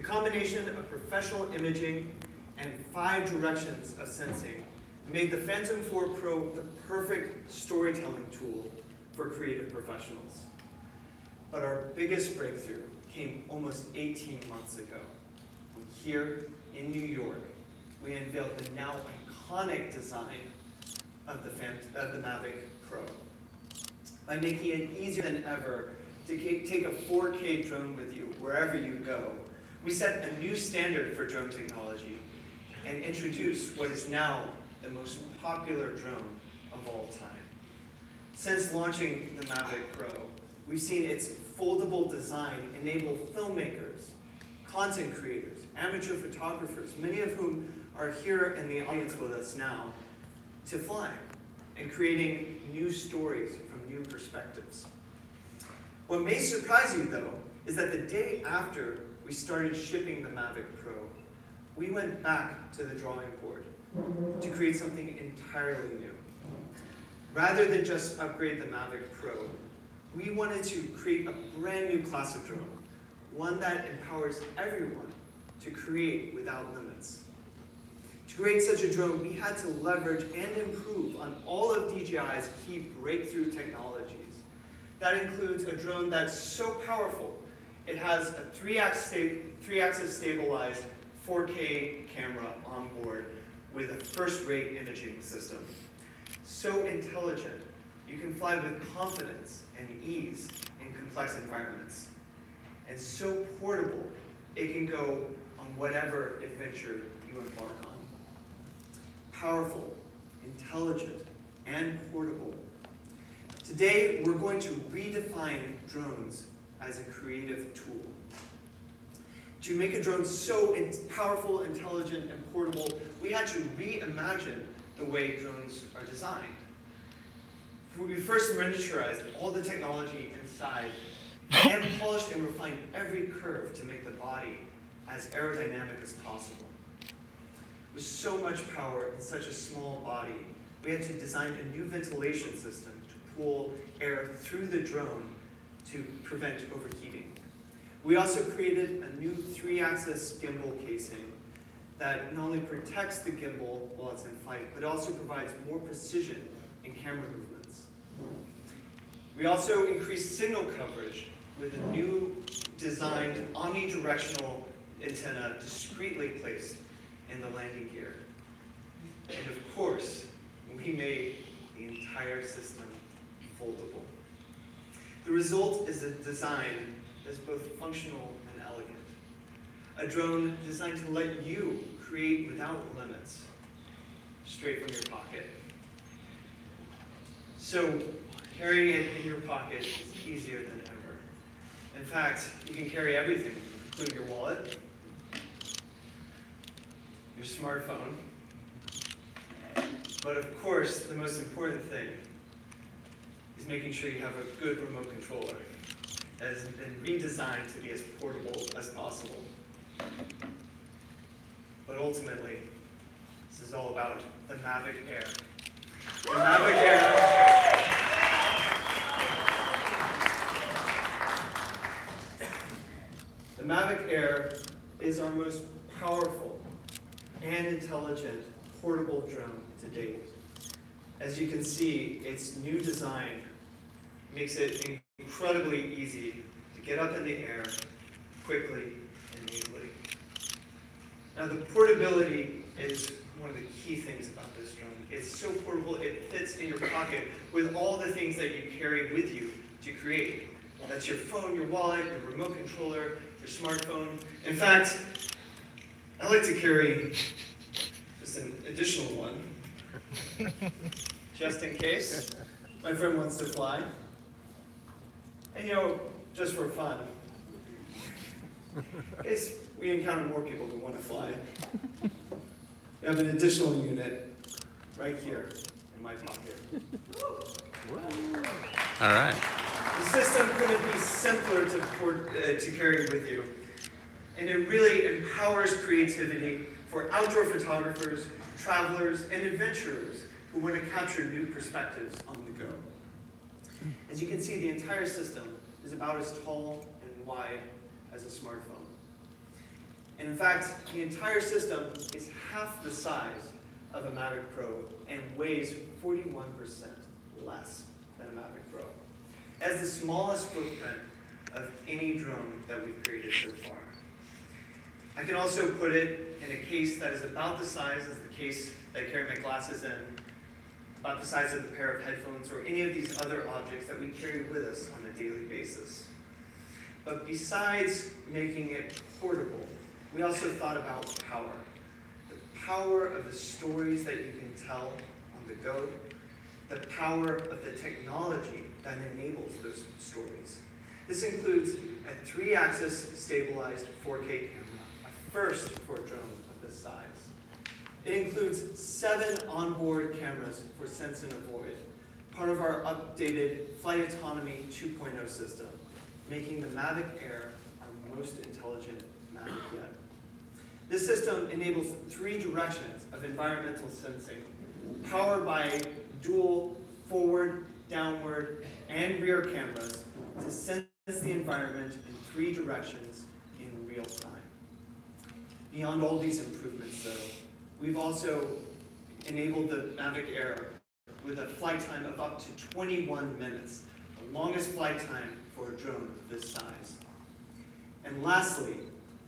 combination of professional imaging and 5 directions of sensing made the Phantom 4 Pro the perfect storytelling tool for creative professionals. But our biggest breakthrough came almost 18 months ago. Here in New York, we unveiled the now iconic design of the Mavic Pro. By making it easier than ever to take a 4K drone with you wherever you go, we set a new standard for drone technology and introduced what is now the most popular drone of all time. Since launching the Mavic Pro, we've seen its foldable design enable filmmakers, content creators, amateur photographers, many of whom are here in the audience with us now, to fly and creating new stories from new perspectives. What may surprise you, though, is that the day after we started shipping the Mavic Pro, we went back to the drawing board to create something entirely new. Rather than just upgrade the Mavic Pro, we wanted to create a brand new class of drone, one that empowers everyone to create without limits. To create such a drone, we had to leverage and improve on all of DJI's key breakthrough technologies. That includes a drone that's so powerful, it has a 3-axis stabilized 4K camera on board with a first-rate imaging system. So intelligent, you can fly with confidence and ease in complex environments. And so portable, it can go on whatever adventure you embark on. Powerful, intelligent, and portable. Today, we're going to redefine drones as a creative tool. To make a drone so powerful, intelligent, and portable, we had to reimagine the way drones are designed. We first miniaturized all the technology inside and polished and refined every curve to make the body as aerodynamic as possible. With so much power in such a small body, we had to design a new ventilation system to pull air through the drone to prevent overheating. We also created a new 3-axis gimbal casing that not only protects the gimbal while it's in flight, but also provides more precision in camera movements. We also increased signal coverage with a new designed omnidirectional antenna discreetly placed in the landing gear. And of course, we made the entire system foldable. The result is a design that's both functional and elegant. A drone designed to let you create without limits, straight from your pocket. So carrying it in your pocket is easier than ever. In fact, you can carry everything, including your wallet, your smartphone, but of course, the most important thing is making sure you have a good remote controller that has been redesigned to be as portable as possible. But ultimately, this is all about the Mavic Air. The Mavic Air. The Mavic Air is our most powerful and intelligent portable drone to date. As you can see, its new design makes it incredibly easy to get up in the air quickly and easily. Now, the portability is one of the key things about this drone. It's so portable, it fits in your pocket with all the things that you carry with you to create. That's your phone, your wallet, your remote controller, your smartphone. In fact, I like to carry just an additional one, just in case my friend wants to fly. And just for fun, in case we encounter more people who want to fly, we have an additional unit right here in my pocket. All right. The system couldn't be simpler to carry with you. And it really empowers creativity for outdoor photographers, travelers, and adventurers who want to capture new perspectives on the go. As you can see, the entire system is about as tall and wide as a smartphone. And in fact, the entire system is half the size of a Mavic Pro and weighs 41% less than a Mavic Pro. It has the smallest footprint of any drone that we've created so far. I can also put it in a case that is about the size as the case that I carry my glasses in, about the size of the pair of headphones or any of these other objects that we carry with us on a daily basis. But besides making it portable, we also thought about power. The power of the stories that you can tell on the go, the power of the technology that enables those stories. This includes a 3-axis stabilized 4K camera, a first for a drone of this size. It includes 7 onboard cameras for sense and avoid, part of our updated Flight Autonomy 2.0 system, making the Mavic Air our most intelligent Mavic yet. This system enables 3 directions of environmental sensing, powered by dual forward, downward, and rear cameras to sense the environment in 3 directions in real time. Beyond all these improvements, though, we've also enabled the Mavic Air with a flight time of up to 21 minutes, the longest flight time for a drone of this size. And lastly,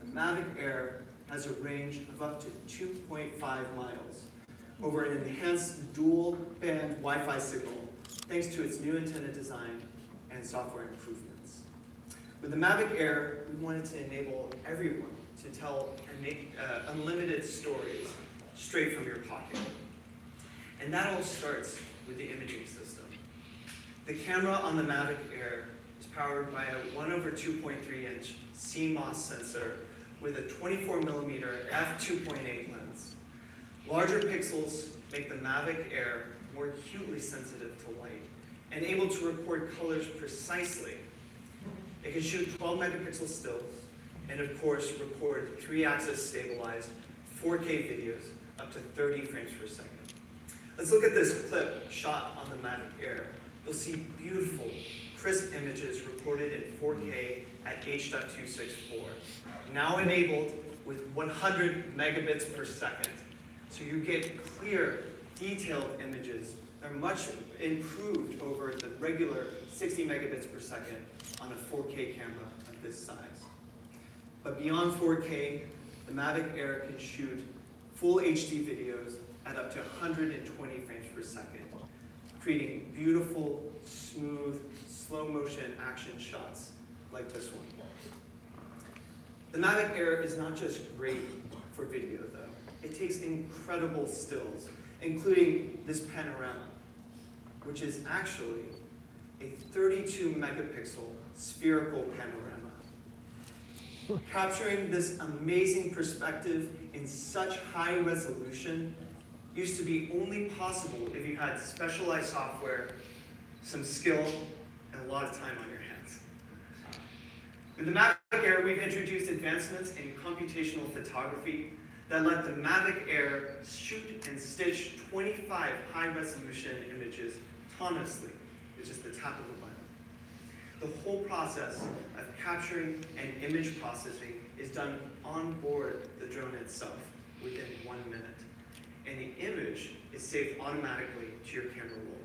the Mavic Air has a range of up to 2.5 miles over an enhanced dual-band Wi-Fi signal thanks to its new antenna design and software improvements. With the Mavic Air, we wanted to enable everyone to tell and make unlimited stories straight from your pocket. And that all starts with the imaging system. The camera on the Mavic Air is powered by a 1/2.3-inch CMOS sensor with a 24mm f2.8 lens. Larger pixels make the Mavic Air more acutely sensitive to light and able to record colors precisely. It can shoot 12 megapixel stills and of course record 3-axis stabilized 4K videos up to 30 frames per second. Let's look at this clip shot on the Mavic Air. You'll see beautiful, crisp images recorded in 4K at H.264, now enabled with 100 megabits per second. So you get clear, detailed images that are much improved over the regular 60 megabits per second on a 4K camera of this size. But beyond 4K, the Mavic Air can shoot full HD videos at up to 120 frames per second, creating beautiful, smooth, slow-motion action shots like this one. The Mavic Air is not just great for video, though. It takes incredible stills, including this panorama, which is actually a 32 megapixel spherical panorama. Capturing this amazing perspective in such high resolution used to be only possible if you had specialized software, some skill, and a lot of time on your hands. With the Mavic Air, we've introduced advancements in computational photography that let the Mavic Air shoot and stitch 25 high-resolution images autonomously with just the tap of a button. The whole process of capturing and image processing is done on board the drone itself within 1 minute. And the image is saved automatically to your camera roll.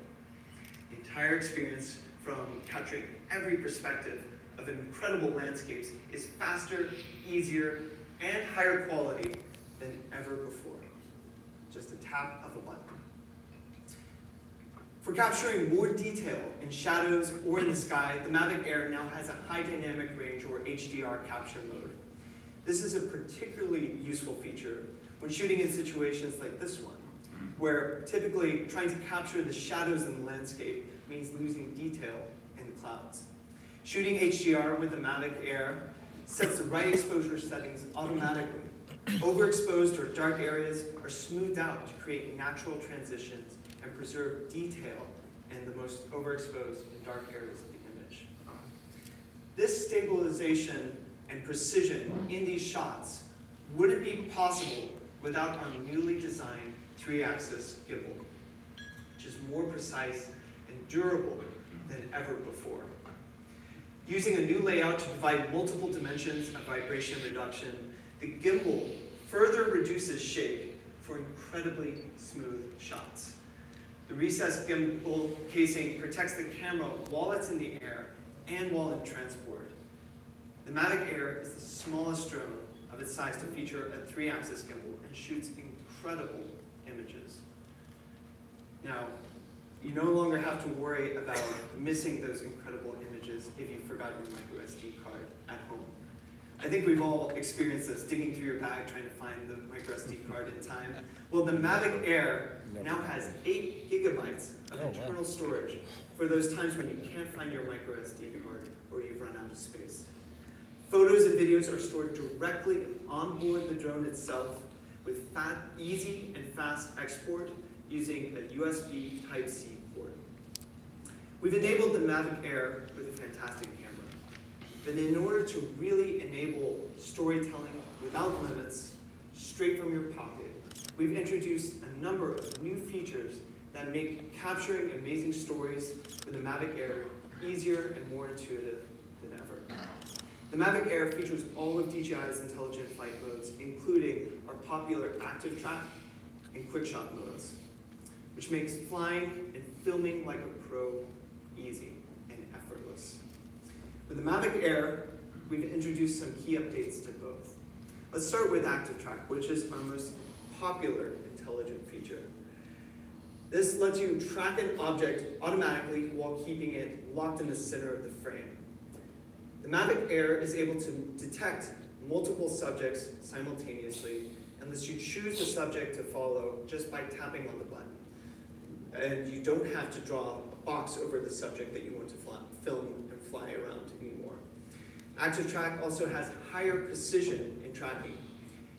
The entire experience from capturing every perspective of incredible landscapes is faster, easier, and higher quality than ever before. Just a tap of a button. For capturing more detail in shadows or in the sky, the Mavic Air now has a high dynamic range or HDR capture mode. This is a particularly useful feature when shooting in situations like this one, where typically trying to capture the shadows in the landscape means losing detail in the clouds. Shooting HDR with the Mavic Air sets the right exposure settings automatically. Overexposed or dark areas are smoothed out to create natural transitions and preserve detail in the most overexposed and dark areas of the image. This stabilization and precision in these shots wouldn't be possible without our newly designed 3-axis gimbal, which is more precise and durable than ever before. Using a new layout to provide multiple dimensions of vibration reduction, The gimbal further reduces shake for incredibly smooth shots. The recessed gimbal casing protects the camera while it's in the air and while in transport. The Mavic Air is the smallest drone of its size to feature a 3-axis gimbal and shoots incredible images. Now, you no longer have to worry about missing those incredible images if you forgot your micro SD card at home. I think we've all experienced this, digging through your bag trying to find the micro SD card in time. Well, the Mavic Air now has 8 gigabytes of internal storage for those times when you can't find your micro SD card or you've run out of space. Photos and videos are stored directly on board the drone itself with easy and fast export using a USB Type-C port. We've enabled the Mavic Air with a fantastic camera. But in order to really enable storytelling without limits, straight from your pocket, we've introduced a number of new features that make capturing amazing stories with the Mavic Air easier and more intuitive than ever. The Mavic Air features all of DJI's intelligent flight modes, including our popular active track and quick shot modes, which makes flying and filming like a pro easy and effortless. With the Mavic Air, we've introduced some key updates to both. Let's start with active track, which is our most popular intelligent feature. This lets you track an object automatically while keeping it locked in the center of the frame. The Mavic Air is able to detect multiple subjects simultaneously and lets you choose the subject to follow just by tapping on the button. And you don't have to draw a box over the subject that you want to film and fly around anymore. Active Track also has higher precision in tracking.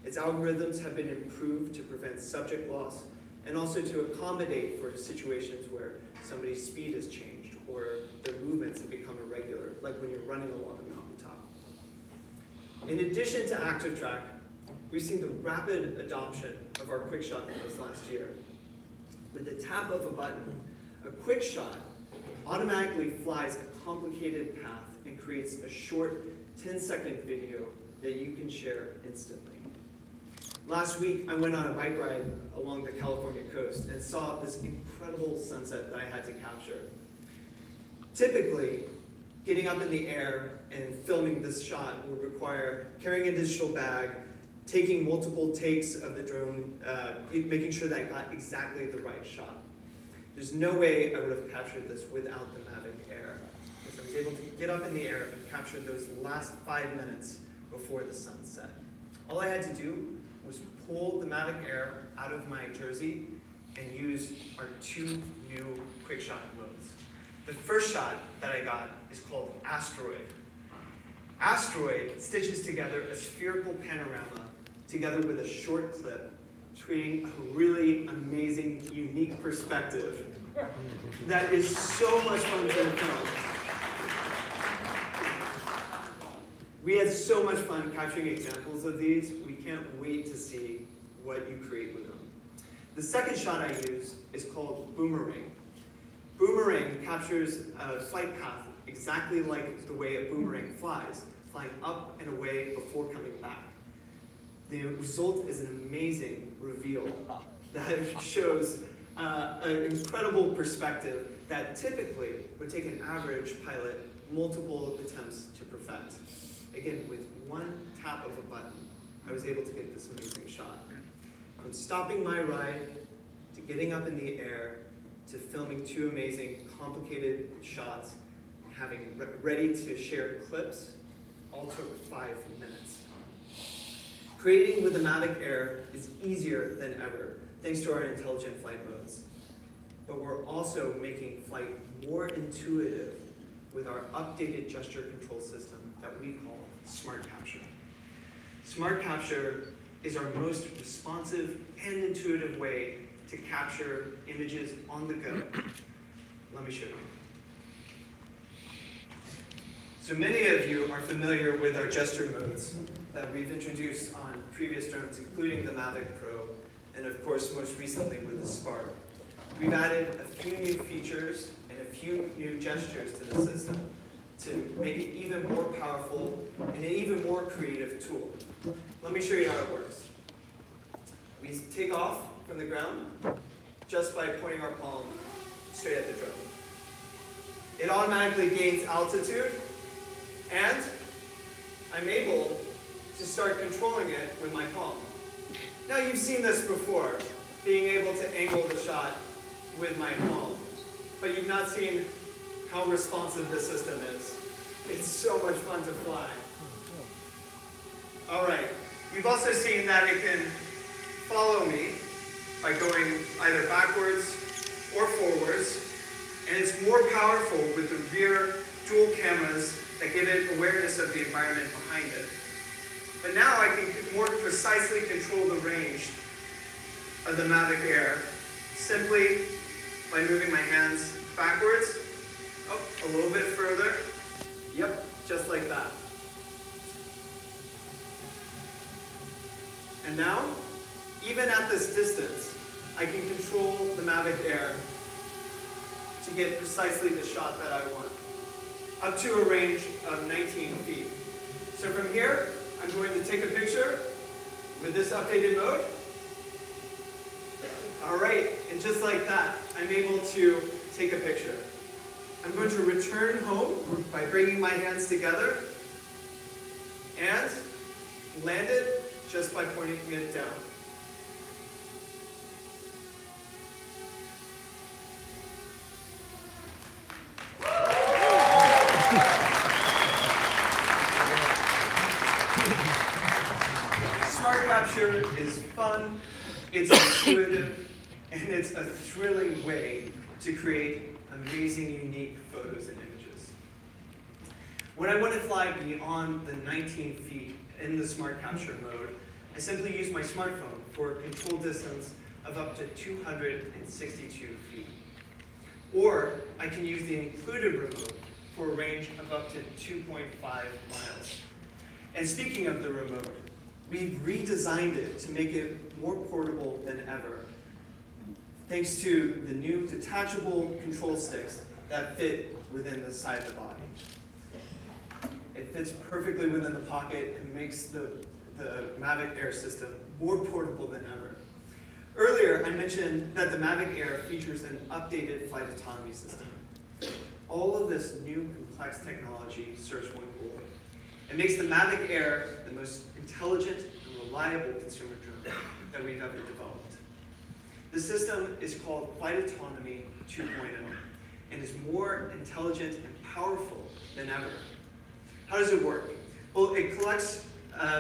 Its algorithms have been improved to prevent subject loss and also to accommodate for situations where somebody's speed has changed or their movements have become irregular, like when you're running along a mountaintop. In addition to Active Track, we've seen the rapid adoption of our quick shot modes last year. With the tap of a button, a quick shot automatically flies a complicated path and creates a short 10-second video that you can share instantly. Last week, I went on a bike ride along the California coast and saw this incredible sunset that I had to capture. Typically, getting up in the air and filming this shot would require carrying a digital bag, taking multiple takes of the drone, making sure that I got exactly the right shot. There's no way I would have captured this without the Mavic Air, because I was able to get up in the air and capture those last 5 minutes before the sun set. All I had to do was pull the Mavic Air out of my jersey and use our 2 new quick shot modes. The first shot that I got is called Asteroid. Asteroid stitches together a spherical panorama together with a short clip, creating a really amazing, unique perspective that is so much fun to film. We had so much fun capturing examples of these. We can't wait to see what you create with them. The second shot I use is called Boomerang. Boomerang captures a flight path exactly like the way a boomerang flies, flying up and away before coming back. The result is an amazing reveal that shows an incredible perspective that typically would take an average pilot multiple attempts to perfect. Again, with one tap of a button, I was able to get this amazing shot. From stopping my ride, to getting up in the air, to filming 2 amazing, complicated shots, having ready to share clips, all took 5 minutes. Creating with the Mavic Air is easier than ever, thanks to our intelligent flight modes. But we're also making flight more intuitive with our updated gesture control system that we call Smart Capture. Smart Capture is our most responsive and intuitive way to capture images on the go. Let me show you. So many of you are familiar with our gesture modes that we've introduced on previous drones, including the Mavic Pro, and of course, most recently with the Spark. We've added a few new features and a few new gestures to the system to make it even more powerful and an even more creative tool. Let me show you how it works. We take off from the ground just by pointing our palm straight at the drone. It automatically gains altitude, and I'm able to start controlling it with my palm. Now you've seen this before, being able to angle the shot with my palm, but you've not seen how responsive the system is. It's so much fun to fly. All right, you've also seen that it can follow me by going either backwards or forwards, and it's more powerful with the rear dual cameras that give it awareness of the environment behind it. But now I can more precisely control the range of the Mavic Air simply by moving my hands backwards, up a little bit further, yep, just like that. And now, even at this distance, I can control the Mavic Air to get precisely the shot that I want, up to a range of 19 feet. So from here, I'm going to take a picture with this updated mode. All right, and just like that, I'm able to take a picture. I'm going to return home by bringing my hands together and land it just by pointing it down. Smart capture is fun, it's intuitive, and it's a thrilling way to create amazing, unique photos and images. When I want to fly beyond the 19 feet in the smart capture mode, I simply use my smartphone for a control distance of up to 262 feet. Or I can use the included remote for a range of up to 2.5 miles. And speaking of the remote, we've redesigned it to make it more portable than ever, thanks to the new detachable control sticks that fit within the side of the body. It fits perfectly within the pocket and makes the Mavic Air system more portable than ever. Earlier, I mentioned that the Mavic Air features an updated flight autonomy system. All of this new complex technology serves one goal. It makes the Mavic Air the most intelligent and reliable consumer drone that we've ever developed. The system is called Flight Autonomy 2.0 and is more intelligent and powerful than ever. How does it work? Well, it collects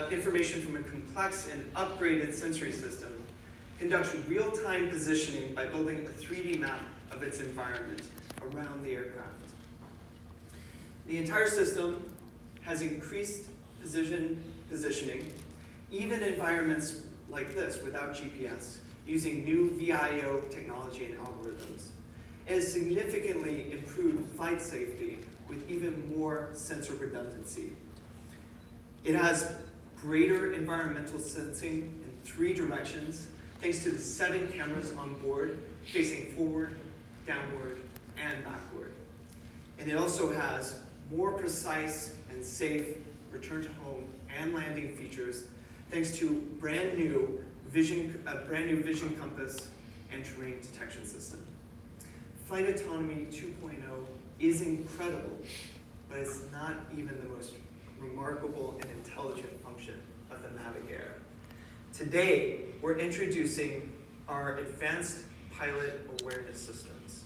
information from a complex and upgraded sensory system, conducts real-time positioning by building a 3D map of its environment around the aircraft. The entire system has increased positioning, even in environments like this without GPS, using new VIO technology and algorithms. It has significantly improved flight safety with even more sensor redundancy. It has greater environmental sensing in 3 directions, thanks to the 7 cameras on board, facing forward, downward, and backward. And it also has more precise and safe return to home and landing features, thanks to brand new vision compass and terrain detection system. Flight Autonomy 2.0 is incredible, but it's not even the most remarkable and intelligent function of the Mavic Air. Today, we're introducing our Advanced Pilot Awareness Systems,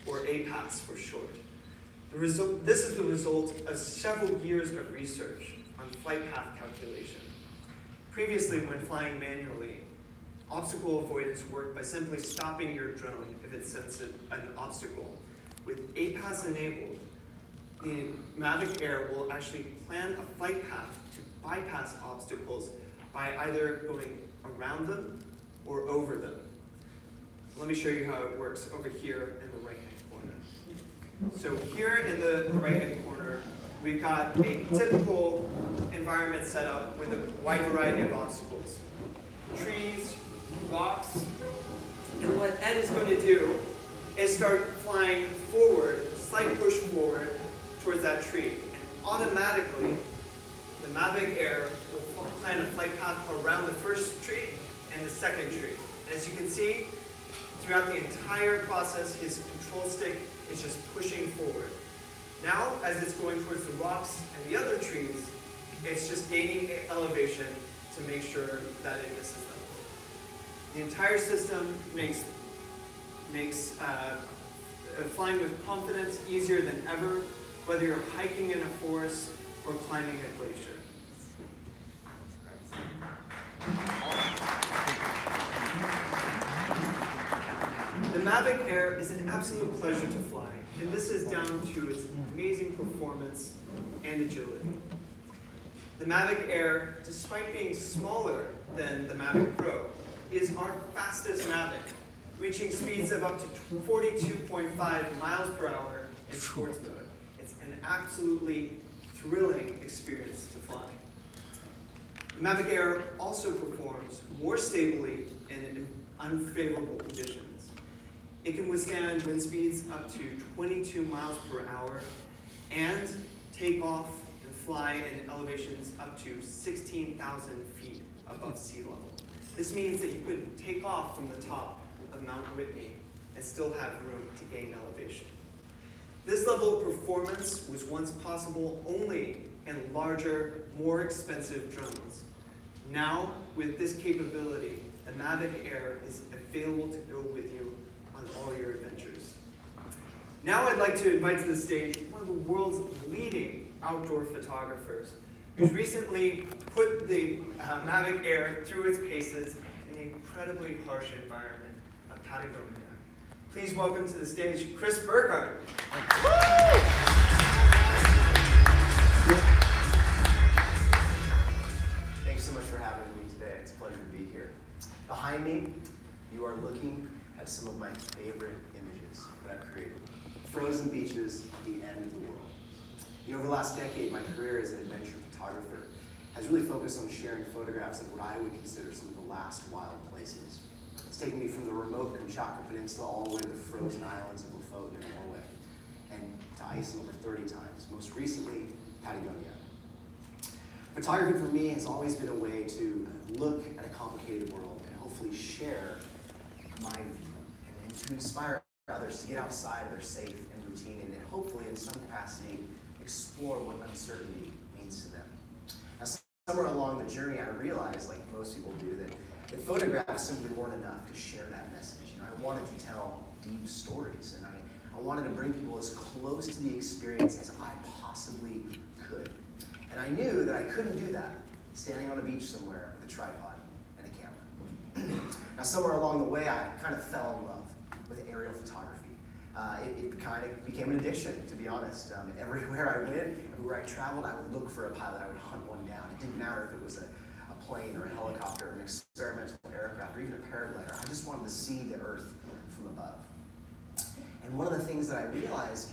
or APAS for short. This is the result of several years of research on flight path calculation. Previously, when flying manually, obstacle avoidance worked by simply stopping your drone if it senses an obstacle. With APAS enabled, the Mavic Air will actually plan a flight path to bypass obstacles by either going around them or over them. Let me show you how it works over here in the right-hand corner. So here in the right-hand corner, we've got a typical environment set up with a wide variety of obstacles. Trees, rocks, and what Ed is going to do is start flying forward, slight push forward towards that tree. And automatically, the Mavic Air will plan a flight path around the first tree and the second tree. And as you can see, throughout the entire process, his control stick is just pushing forward. Now, as it's going towards the rocks and the other trees, it's just gaining elevation to make sure that it misses them. The entire system makes flying with confidence easier than ever, whether you're hiking in a forest or climbing a glacier. The Mavic Air is an absolute pleasure to fly, and this is down to its amazing performance and agility. The Mavic Air, despite being smaller than the Mavic Pro, is our fastest Mavic, reaching speeds of up to 42.5 miles per hour in sports mode. It's an absolutely thrilling experience to fly. The Mavic Air also performs more stably in unfavorable conditions. It can withstand wind speeds up to 22 miles per hour and take off and fly in elevations up to 16,000 feet above sea level. This means that you could take off from the top of Mount Whitney and still have room to gain elevation. This level of performance was once possible only in larger, more expensive drones. Now, with this capability, the Mavic Air is available to go with you on all your adventures. Now I'd like to invite to the stage one of the world's leading outdoor photographers, who's recently put the Mavic Air through its paces in the incredibly harsh environment of Patagonia. Please welcome to the stage, Chris Burkhardt. Thanks so much for having me today. It's a pleasure to be here. Behind me, you are looking at some of my favorite images that I've created. Frozen beaches, the end of the world. Over the last decade, my career as an adventure photographer has really focused on sharing photographs of what I would consider some of the last wild places. It's taken me from the remote Kamchatka Peninsula all the way to the frozen islands of Lofoten in Norway, and to Iceland over 30 times, most recently, Patagonia. Photography for me has always been a way to look at a complicated world and hopefully share my view, and to inspire others to get outside of their safe and routine, and then hopefully in some capacity explore what uncertainty means to them. Now, somewhere along the journey, I realized, like most people do, that photographs simply weren't enough to share that message. I wanted to tell deep stories, and I wanted to bring people as close to the experience as I possibly could. And I knew that I couldn't do that standing on a beach somewhere with a tripod and a camera. Now, somewhere along the way, I kind of fell in love with aerial photography. It kind of became an addiction, to be honest. Everywhere I went, everywhere I traveled, I would look for a pilot. I would hunt one down. It didn't matter if it was a plane or a helicopter, or an experimental aircraft, or even a paraglider. I just wanted to see the Earth from above. And one of the things that I realized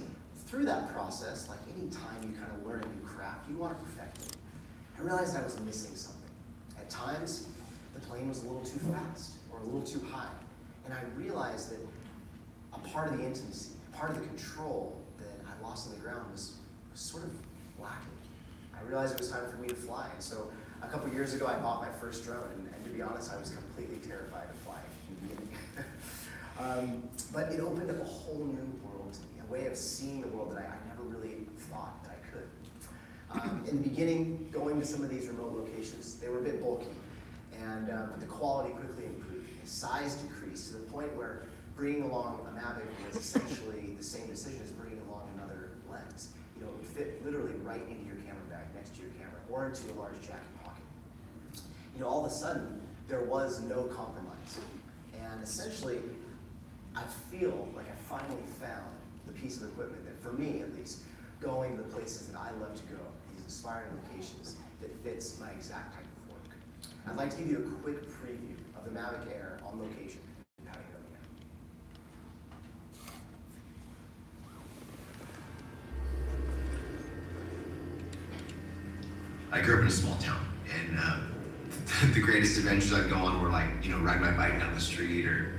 through that process, like any time you kind of learn a new craft, you want to perfect it. I realized I was missing something. At times, the plane was a little too fast or a little too high. And I realized that a part of the intimacy, a part of the control that I lost on the ground was sort of lacking. I realized it was time for me to fly. And so a couple years ago, I bought my first drone. And to be honest, I was completely terrified of flying in the beginning. But it opened up a whole new world to me, a way of seeing the world that I never really thought that I could. In the beginning, going to some of these remote locations, they were a bit bulky, but the quality quickly improved. The size decreased to the point where bringing along a Mavic was essentially the same decision as bringing along another lens. It would fit literally right into your camera bag next to your camera or into a large jacket pocket. All of a sudden, there was no compromise. And essentially, I feel like I finally found the piece of equipment that, for me at least, going to the places that I love to go, these inspiring locations, that fits my exact type of work. I'd like to give you a quick preview of the Mavic Air on location in Patagonia. I grew up in a small town, and the greatest adventures I'd go on were like, ride my bike down the street, or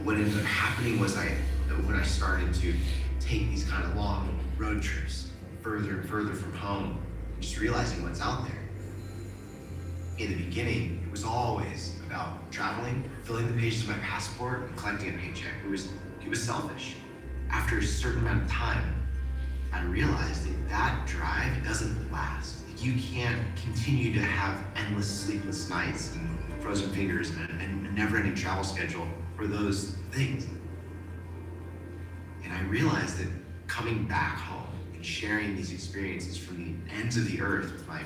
what ended up happening was when I started to take these kind of long road trips further and further from home, just realizing what's out there. In the beginning, it was always about traveling, filling the pages of my passport, and collecting a paycheck. It was selfish. After a certain amount of time, I realized that drive doesn't last. You can't continue to have endless sleepless nights and frozen fingers and a never-ending travel schedule for those things. And I realized that coming back home and sharing these experiences from the ends of the earth with my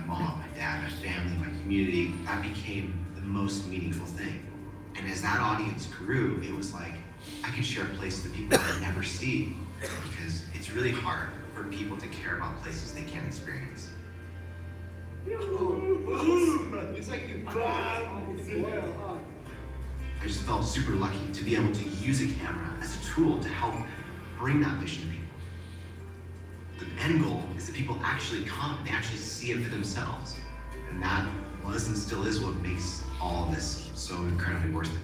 mom, my dad, my family, my community, that became the most meaningful thing. And as that audience grew, it was like, I can share a place that people might never see, because it's really hard for people to care about places they can't experience. It's like you. I just felt super lucky to be able to use a camera as a tool to help bring that vision to people. The end goal is that people actually come, they actually see it for themselves. And that was and still is what makes all of this so incredibly worth it.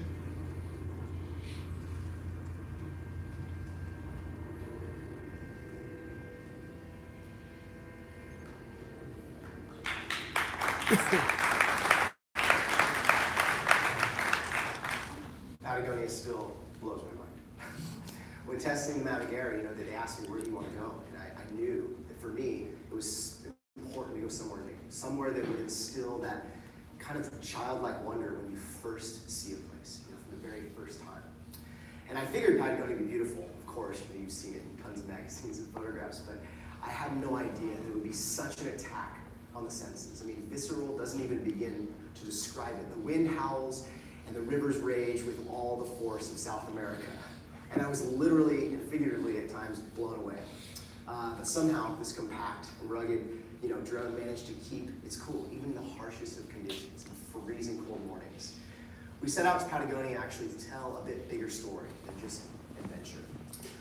Patagonia still blows my mind. When testing the Mavic Air, they asked me, where do you want to go? And I knew that for me, it was important to go somewhere new, somewhere that would instill that kind of childlike wonder when you first see a place, from the very first time. And I figured Patagonia would be beautiful, of course, you've seen it in tons of magazines and photographs, but I had no idea that it would be such an attack on the senses. I mean, visceral doesn't even begin to describe it. The wind howls and the rivers rage with all the force of South America. And I was literally and figuratively at times blown away. But somehow this compact and rugged drone managed to keep its cool, even in the harshest of conditions, in freezing cold mornings. We set out to Patagonia actually to tell a bit bigger story than just adventure.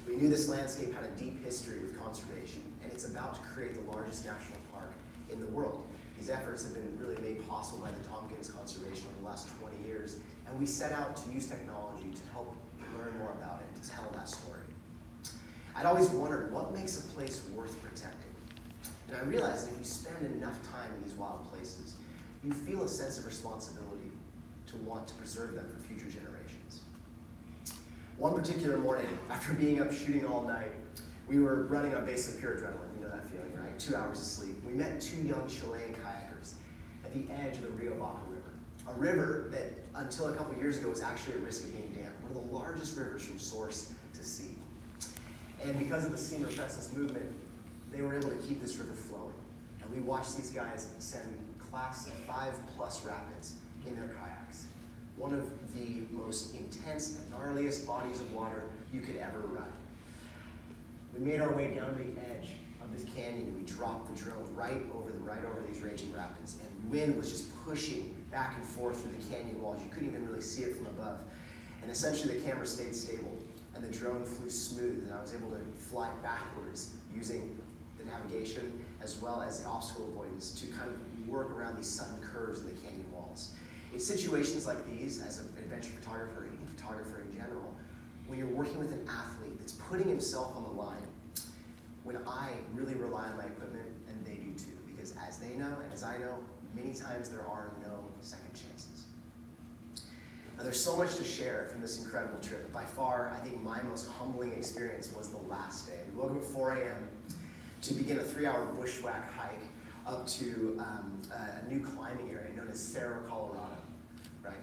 We knew this landscape had a deep history with conservation, and it's about to create the largest national park in the world. These efforts have been really made possible by the Tompkins Conservation over the last 20 years, and we set out to use technology to help learn more about it, to tell that story. I'd always wondered, what makes a place worth protecting? And I realized that if you spend enough time in these wild places, you feel a sense of responsibility to want to preserve them for future generations. One particular morning, after being up shooting all night, we were running on basically pure adrenaline. You know that feeling, right? 2 hours of sleep. We met 2 young Chilean kayakers at the edge of the Rio Baca River. A river that, until a couple years ago, was actually at risk of being dammed. One of the largest rivers from source to sea. And because of the steam reconnaissance movement, they were able to keep this river flowing. And we watched these guys send class 5+ rapids in their kayaks. One of the most intense and gnarliest bodies of water you could ever ride. We made our way down to the edge of this canyon, and we dropped the drone right over these raging rapids. And wind was just pushing back and forth through the canyon walls. You couldn't even really see it from above. And essentially the camera stayed stable, and the drone flew smooth, and I was able to fly backwards using the navigation as well as the obstacle avoidance to kind of work around these sudden curves in the canyon walls. In situations like these, as an adventure photographer, any photographer in general, when you're working with an athlete that's putting himself on the line, when I really rely on my equipment, and they do too, because as they know, and as I know, many times there are no second chances. Now, there's so much to share from this incredible trip, but by far, I think my most humbling experience was the last day. We woke up at 4 a.m. to begin a 3-hour bushwhack hike up to a new climbing area known as Cerro Colorado, right?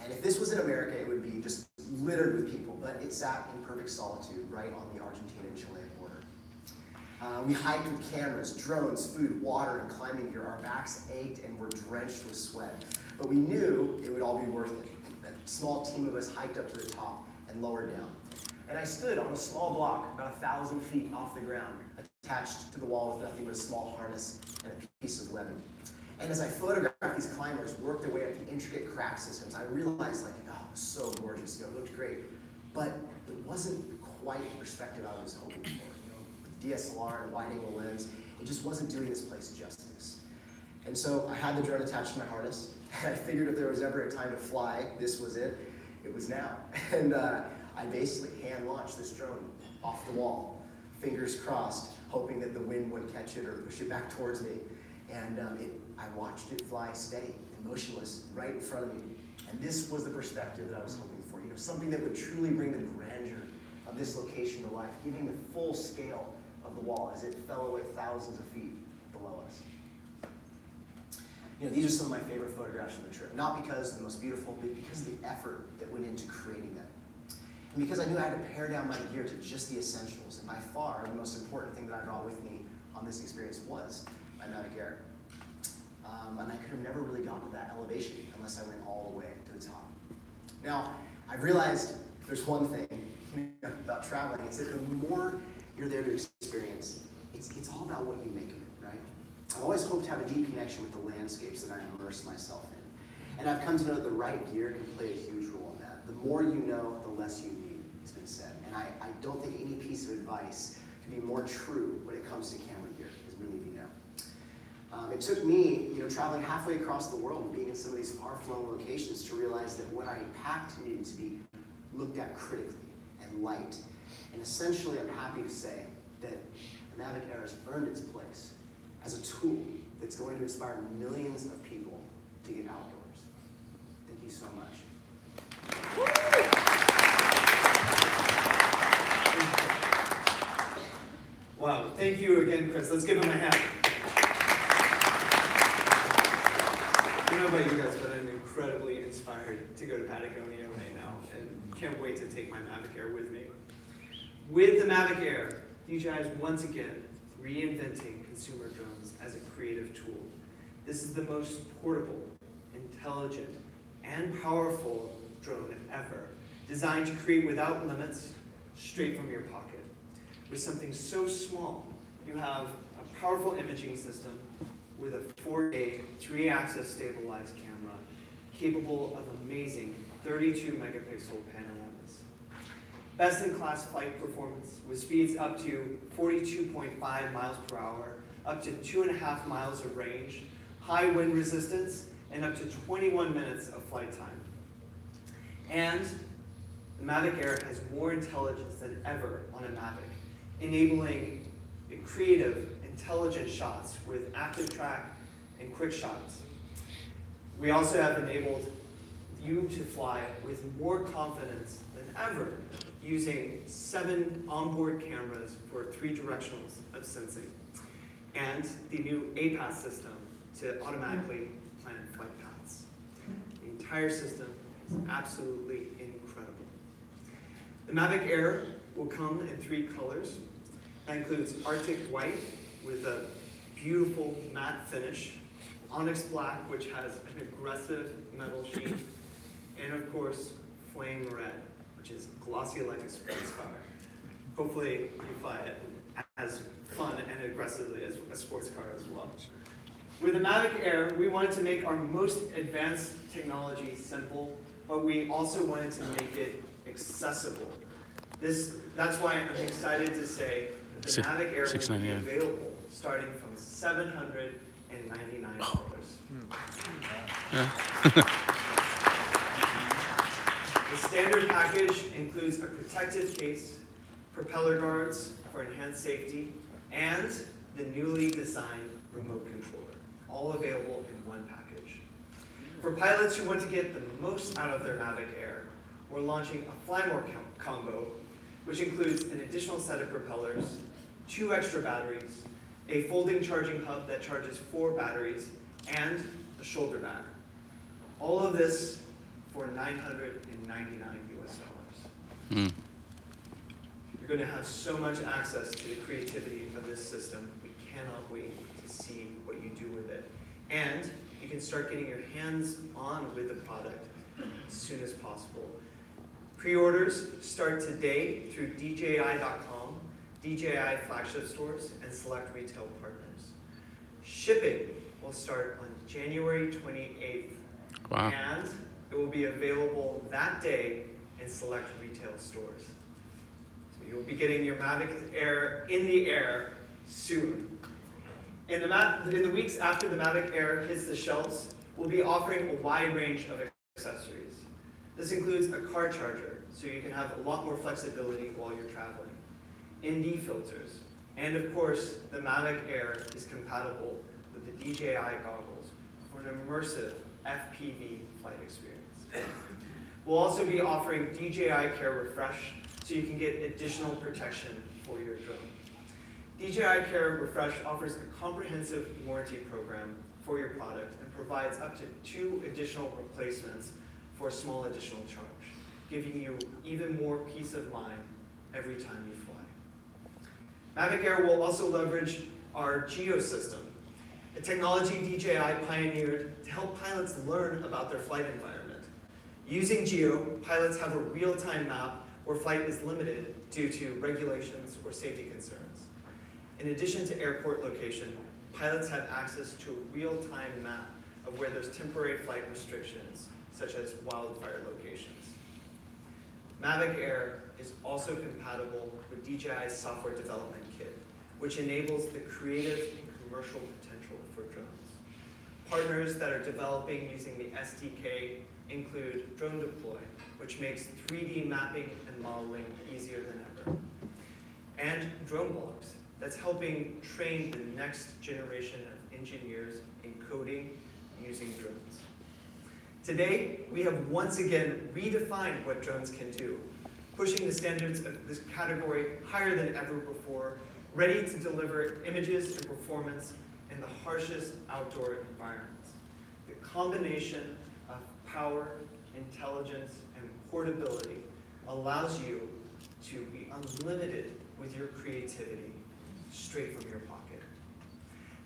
And if this was in America, it would be just littered with people, but it sat in perfect solitude right on the Argentina and Chilean border. We hiked with cameras, drones, food, water, and climbing gear. Our backs ached and were drenched with sweat, but we knew it would all be worth it. A small team of us hiked up to the top and lowered down. And I stood on a small block about 1,000 feet off the ground, attached to the wall with nothing but a small harness and a piece of webbing. And as I photographed these climbers work their way up the intricate crack systems, I realized, like, oh, it was so gorgeous, it looked great. But it wasn't quite the perspective I was hoping for. With DSLR and wide-angle lens, it just wasn't doing this place justice. And so I had the drone attached to my harness, and I figured if there was ever a time to fly, this was it. It was now. And I basically hand-launched this drone off the wall, fingers crossed, hoping that the wind wouldn't catch it or push it back towards me. And I watched it fly steady and motionless right in front of me. And this was the perspective that I was hoping for. You know, something that would truly bring the grandeur of this location to life, giving the full scale of the wall as it fell away thousands of feet below us. You know, these are some of my favorite photographs from the trip. Not because they're the most beautiful, but because of the effort that went into creating them. And because I knew I had to pare down my gear to just the essentials. And by far, the most important thing that I brought with me on this experience was my Mavic Air. And I could have never really gotten to that elevation unless I went all the way to the top. Now, I've realized there's one thing about traveling. It's that the more you're there to experience, it's all about what you make of it, right? I've always hoped to have a deep connection with the landscapes that I immerse myself in. And I've come to know that the right gear can play a huge role in that. The more you know, the less you need, it's been said. And I don't think any piece of advice can be more true when it comes to camera gear, as many of you know. It took me, you know, traveling halfway across the world and being in some of these far-flung locations to realize that what I packed needed to be looked at critically and light. And essentially, I'm happy to say that the Mavic Air has earned its place as a tool that's going to inspire millions of people to get outdoors. Thank you so much. Wow, thank you again, Chris. Let's give him a hand. I don't know about you guys, but I'm incredibly inspired to go to Patagonia right now and can't wait to take my Mavic Air with me. With the Mavic Air, DJI is once again reinventing consumer drones as a creative tool. This is the most portable, intelligent, and powerful drone ever, designed to create without limits, straight from your pocket. With something so small, you have a powerful imaging system with a 4K 3-axis stabilized camera, capable of amazing 32 megapixel panoramas. Best-in-class flight performance with speeds up to 42.5 miles per hour, up to 2.5 miles of range, high wind resistance, and up to 21 minutes of flight time. And the Mavic Air has more intelligence than ever on a Mavic, enabling creative, intelligent shots with active track and quick shots. We also have enabled you to fly with more confidence than ever, using 7 onboard cameras for 3 directionals of sensing, and the new APAS system to automatically plan flight paths. The entire system is absolutely incredible. The Mavic Air will come in 3 colors. That includes Arctic White with a beautiful matte finish, Onyx Black, which has an aggressive metal sheen, and of course, Flame Red, which is glossy like a sports car. Hopefully you fly it as fun and aggressively as a sports car as well. With the Mavic Air, we wanted to make our most advanced technology simple, but we also wanted to make it accessible. That's why I'm excited to say that the Mavic Air will be available starting from $799. The standard package includes a protective case, propeller guards for enhanced safety, and the newly designed remote controller, all available in one package. For pilots who want to get the most out of their Mavic Air, we're launching a Fly More combo, which includes an additional set of propellers, 2 extra batteries, a folding charging hub that charges 4 batteries, and a shoulder bag. All of this for $999 US. You're going to have so much access to the creativity of this system. We cannot wait to see what you do with it. And you can start getting your hands on with the product as soon as possible. Pre-orders start today through DJI.com, DJI flagship stores, and select retail partners. Shipping will start on January 28th. Wow. And it will be available that day in select retail stores. So you'll be getting your Mavic Air in the air soon. In the weeks after the Mavic Air hits the shelves, we'll be offering a wide range of accessories. This includes a car charger, so you can have a lot more flexibility while you're traveling, ND filters, and of course, the Mavic Air is compatible with with the DJI goggles for an immersive FPV flight experience. We'll also be offering DJI Care Refresh so you can get additional protection for your drone. DJI Care Refresh offers a comprehensive warranty program for your product and provides up to 2 additional replacements for a small additional charge, giving you even more peace of mind every time you fly. Mavic Air will also leverage our Geo System, a technology DJI pioneered to help pilots learn about their flight environment. Using Geo, pilots have a real-time map where flight is limited due to regulations or safety concerns. In addition to airport location, pilots have access to a real-time map of where there's temporary flight restrictions, such as wildfire locations. Mavic Air is also compatible with DJI's software development kit, which enables the creative and commercial potential for drones. Partners that are developing using the SDK include Drone Deploy, which makes 3D mapping and modeling easier than ever, and Drone Blocks, that's helping train the next generation of engineers in coding using drones. Today, we have once again redefined what drones can do, pushing the standards of this category higher than ever before, ready to deliver images and performance in the harshest outdoor environments. The combination of power, intelligence, and portability allows you to be unlimited with your creativity straight from your pocket.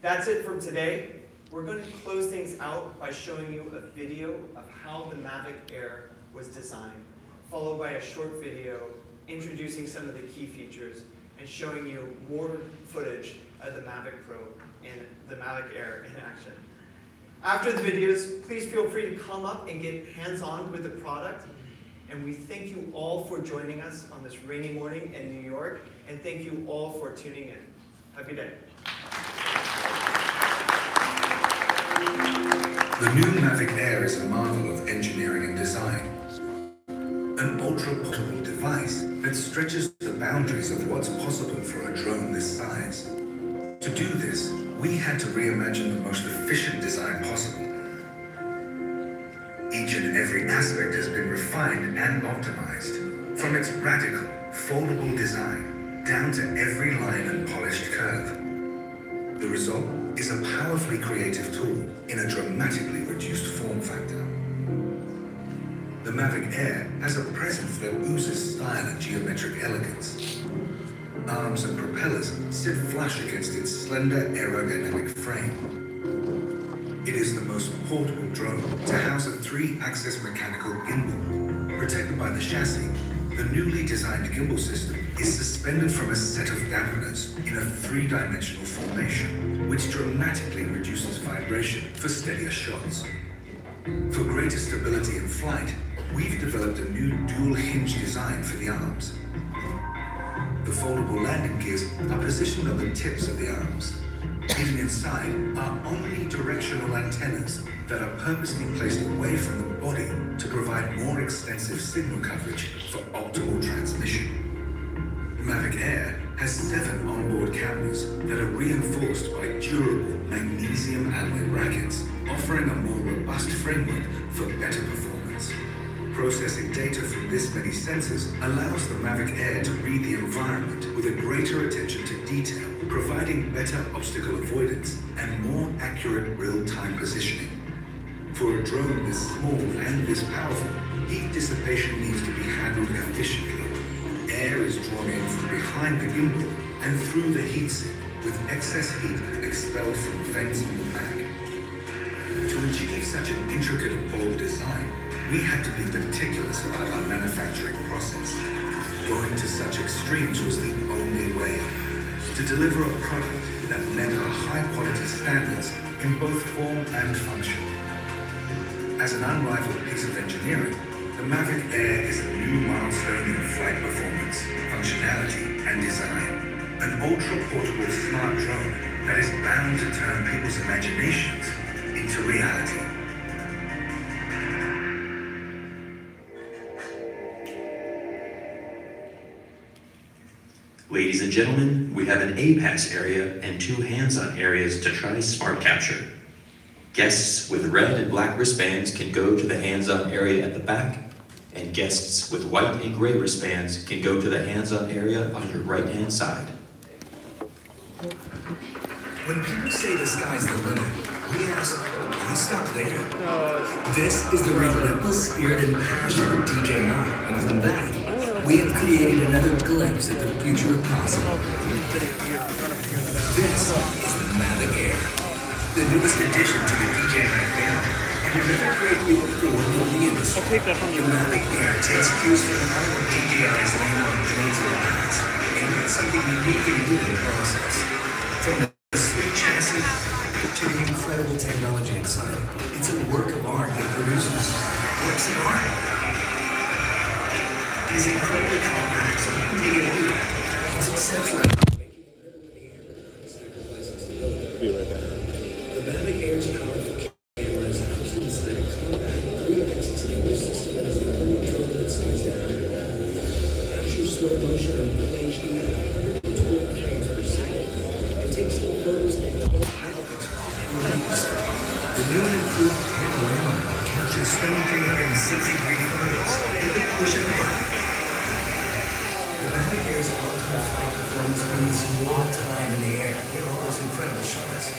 That's it from today. We're going to close things out by showing you a video of how the Mavic Air was designed, followed by a short video introducing some of the key features and showing you more footage of the Mavic Pro and the Mavic Air in action. After the videos, please feel free to come up and get hands-on with the product. And we thank you all for joining us on this rainy morning in New York, and thank you all for tuning in. Have a good day. The new Mavic Air is a marvel of engineering and design. An ultra-portable device that stretches the boundaries of what's possible for a drone this size. To do this, we had to reimagine the most efficient design possible. Each and every aspect has been refined and optimized, from its radical, foldable design down to every line and polished curve. The result is a powerfully creative tool in a dramatically reduced form factor. The Mavic Air has a presence that oozes style and geometric elegance. Arms and propellers sit flush against its slender aerodynamic frame. It is the most portable drone to house a 3-axis mechanical gimbal. Protected by the chassis, the newly designed gimbal system is suspended from a set of dampeners in a 3-dimensional formation, which dramatically reduces vibration for steadier shots. For greater stability in flight, we've developed a new dual hinge design for the arms. The foldable landing gears are positioned on the tips of the arms. Hidden inside are omnidirectional antennas that are purposely placed away from the body to provide more extensive signal coverage for optimal transmission. The Mavic Air has 7 onboard cameras that are reinforced by durable magnesium alloy brackets, offering a more robust framework for better performance. Processing data from this many sensors allows the Mavic Air to read the environment with a greater attention to detail, providing better obstacle avoidance and more accurate real-time positioning. For a drone this small and this powerful, heat dissipation needs to be handled efficiently. Air is drawn in from behind the gimbal and through the heatsink, with excess heat expelled from vents in the back. To achieve such an intricate and bold design, we had to be meticulous about our manufacturing process. Going to such extremes was the only way to deliver a product that met our high-quality standards in both form and function. As an unrivaled piece of engineering, the Mavic Air is a new milestone in flight performance, functionality, and design. An ultra-portable smart drone that is bound to turn people's imaginations into reality. Ladies and gentlemen, we have an A-Pass area and 2 hands-on areas to try Smart Capture. Guests with red and black wristbands can go to the hands-on area at the back, and guests with white and gray wristbands can go to the hands-on area on your right-hand side. When people say the sky's the limit, we ask, why stop there? This is the relentless spirit and passion of DJI, and from that, we have created another glimpse at the future of possible. This is the Mavic Air, the newest addition to the DJI family, and another great leap forward in the industry. The Mavic Air takes cues from all of DJI's landmark drones in the past, and adds something unique and new in the process. From the sweet chassis to the incredible technology inside, it's a work of art that produces works of art. It's incredibly compact, so you can take it anywhere. It's exceptional. Be right back. The Mavic Air's powerful camera is housed inside a compact 3-axis camera system that is the only drone that slides down. Captures slow motion and full HD at 112 frames per second. It takes full photos and double megapixels. The new and improved panorama captures 7,360 3D photos with the push of a button. The Mavic Air's all-time flight performance means more time in the air in all those incredible shots.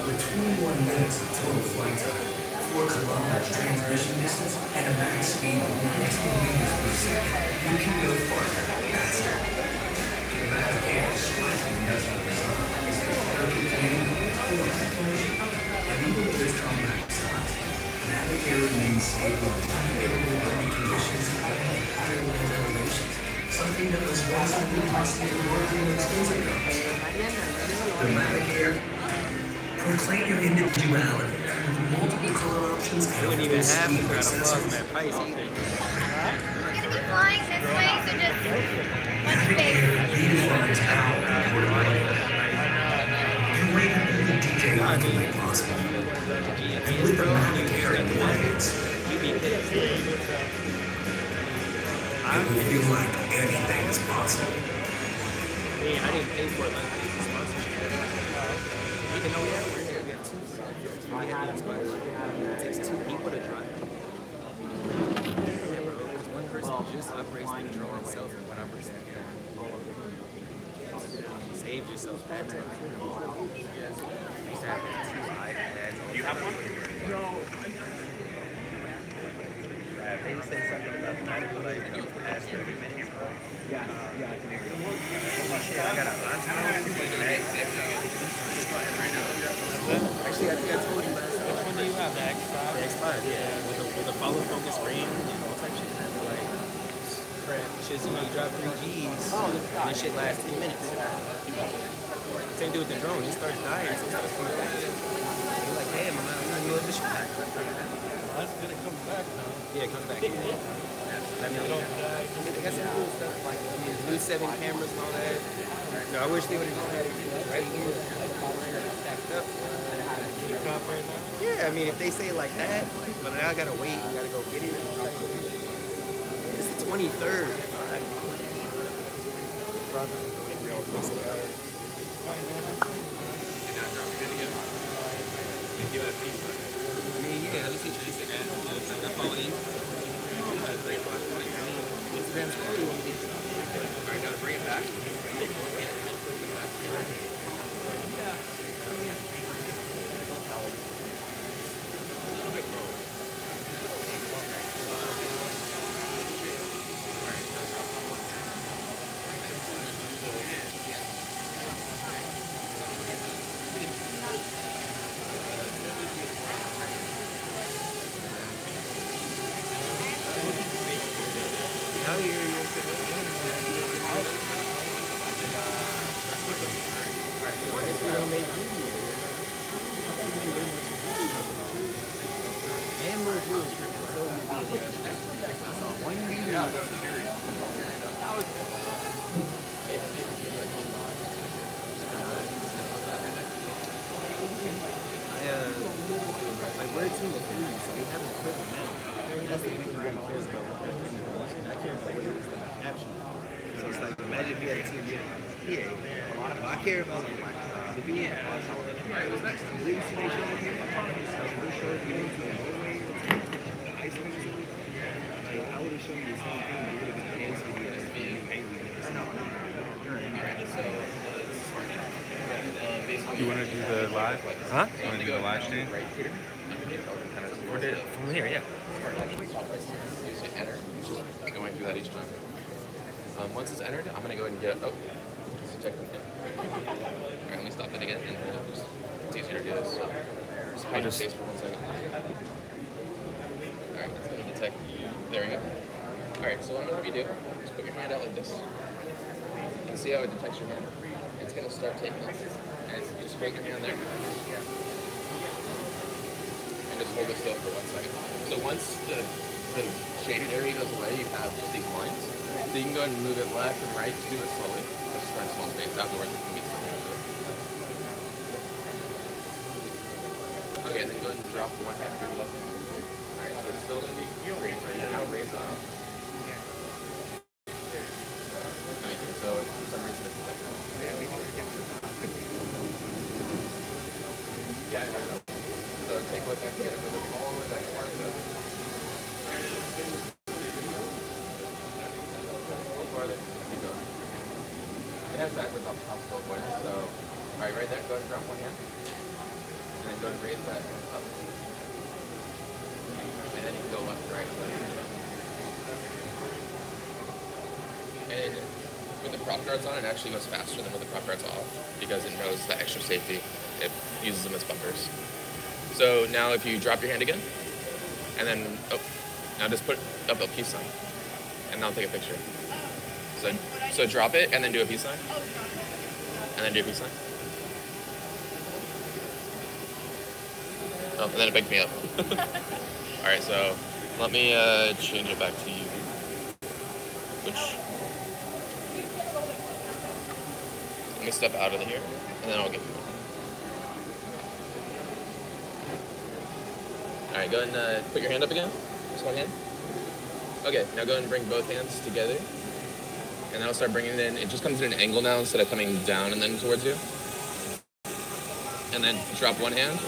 With 21 minutes of total flight time, 4 kilometers transmission distance, and a max speed of 19 meters per second, you can go farther, faster. The Mavic Air is striking industrial design. It's the perfect plane, full of technology, and even with its compact size, Mavic Air remains stable in unfavorable weather conditions and higher land elevations. Something that was once impossible to work in expensive drones. The Mavic Air, proclaim your individuality with multiple color options and Wouldn't even have to try to plug that price We're either. gonna be flying this way, so just watch Mavic space. Air redefines power and portability. And way that only DJI can make possible. And with the Mavic Air in the blades, it will feel like anything is possible. I didn't pay for it like this sponsorship. Even though we're here, we have 2 it takes 2 people to drive. Because one person just operates the drone itself and 1 person here. Save yourself that time. Do you have one? No. They say something about the night, but I asked 30 minutes. Yeah, I can hear you. I got a Actually, I think I told you last time. Which one do you have? The X5? The X5, yeah. With a follow focus screen and all type shit. Like, shit, you know, you drop 3 Gs, and this shit lasts 10 minutes. Same do with the drone. It starts dying, so it starts coming back. You're like, damn, I'm not doing this shit back. That's gonna come back now. Yeah, it comes back. I mean, they got some cool stuff like new 7 cameras and all that. No, I wish they would have had it right here, stacked up. Yeah, I mean, if they say it like that, but now I gotta wait, I gotta go get it. It's the 23rd. Yeah, let me see Instagram. I follow you. Instagram's cool. Alright, gotta bring it back. So it's like, imagine if you had a team here. Well, I care about the VN. Right, what's next? The league see they show up here. They show up here to the Boomerang, the ice cream. Like, I would have shown you the same thing. You would have been dancing with the VN. You want to do the live? Huh? You want to do the live stream? Or did it from here, yeah. Enter. Going through that each time. Once it's entered, I'm going to go ahead and get. Oh, check them. Alright, let me stop it again. And it's easier to do this. So just hide your face for 1 second. Alright, it's going to detect. There we go. Alright, so what I'm going to have you do is put your hand out like this. You can see how it detects your hand. It's going to start taking off. And just hold your hand there. And just hold it still for 1 second. So once the shaded area goes away, you have just these lines. So you can go ahead and move it left and right, do it slowly. Just try small space. Afterwards, you can get something into it. Okay, then go ahead and drop the one hand through the left hand. Alright, so it's still going to be raised right now. Raise up. So for some reason it's like, yeah, so take what that together, move it all the way back to the farther, keep going. It has backwards obstacle avoidance, so alright, right there, go ahead and drop one hand. And then go ahead and raise that up. And then you can go left to right. And with the prop guards on, it actually goes faster than with the prop guards off because it knows the extra safety. It uses them as bumpers. So now if you drop your hand again, and then, now just put up a peace sign, and now take a picture. So drop it, and then do a peace sign, and then do a peace sign. Oh, and then it picked me up. All right, so let me change it back to you. Let me step out of here, and then I'll get you one. All right, go ahead and put your hand up again. Just one hand. Okay, now go ahead and bring both hands together, and then I'll start bringing it in. It just comes in an angle now instead of coming down and then towards you. And then drop one hand.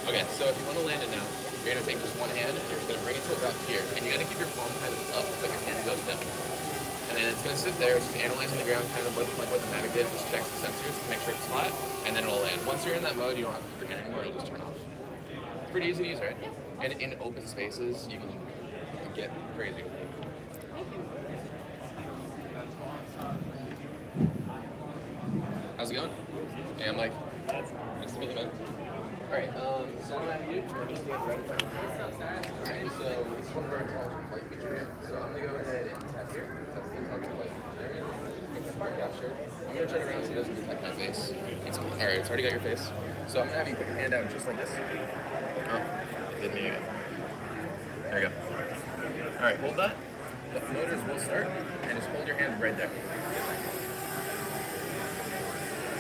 Okay, so if you want to land it now, you're going to take just one hand, and you're just going to bring it to about here, and you got to keep your palm kind of up, but your hand goes down. And then it's going to sit there, just analyzing the ground, kind of like what the Mavic did, just checks the sensors to make sure it's flat, and then it'll land. Once you're in that mode, you don't have to keep your hand anymore, it'll just turn off. Pretty easy to use, right? And in open spaces, you can get crazy. How's it going? Hey, I'm Mike. Nice to meet you, man. Alright, so what I'm going to do, we're going to stand right in front of you. Alright, so this is one of our intelligent flight features. So I'm going to go ahead and tap here. That's the intelligent flight feature. Get the smart capture. I'm going to turn around so it doesn't detect my face. Alright, it's already got your face. So I'm going to have you put your hand out just like this. Oh, it didn't hear you. There you go. Alright, hold that. The motors will start, and just hold your hand right there.